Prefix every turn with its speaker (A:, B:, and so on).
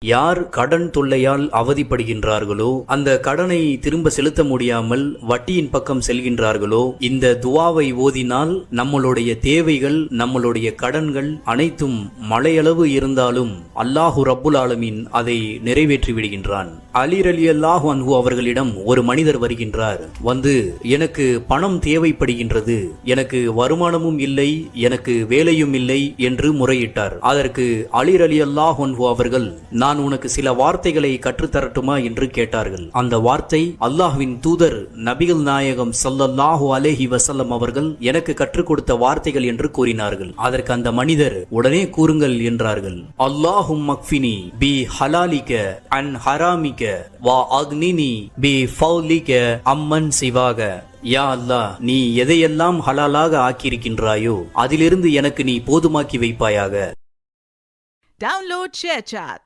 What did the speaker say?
A: யார் கடன் தொல்லையால் அவதிப்படுகின்றார்களோ, அந்த கடனை திரும்ப செலுத்த முடியாமல் வட்டியின் பக்கம் செல்கின்றார்களோ, இந்த துவாவை ஓதினால் நம்மளுடைய தேவைகள், நம்மளுடைய கடன்கள் அனைத்தும் மலையளவு இருந்தாலும் அல்லாஹு ரப்புல் ஆலமீன் அதை நிறைவேற்றி விடுகின்றான். அலி ரலியல்லாஹு அன்ஹு அவர்களிடம் ஒரு மனிதர் வருகின்றார். வந்து, எனக்கு பணம் தேவைப்படுகின்றது, எனக்கு வருமானமும் இல்லை, எனக்கு வேலையும் இல்லை என்று முறையிட்டார். அதற்கு அலி ரலியல்லாஹு அன்ஹு அவர்கள், நான் உனக்கு சில வார்த்தைகளை கற்றுத்தரட்டுமா என்று கேட்டார்கள். அந்த வார்த்தை அல்லாஹ்வின் தூதர் நபிகள் நாயகம் ஸல்லல்லாஹு அலைஹி வஸல்லம் அவர்கள் எனக்கு கற்றுக் கொடுத்த வார்த்தைகள் என்று கூறினார்கள். அதற்கு அந்த மனிதர், உடனே கூறுங்கள் என்றார்கள். அல்லாஹும் மக்ஃபினி பி ஹலாலிக அன் ஹராமிக வா அக்னினி பி ஃபௌலிக அம்மன் சிவாக. யா அல்லாஹ், நீ எதையெல்லாம் ஹலாலாக ஆக்கியிருக்கின்றாயோ அதிலிருந்து எனக்கு நீ போதுமாக்கி வைப்பாயாக.
B: Download ShareChat.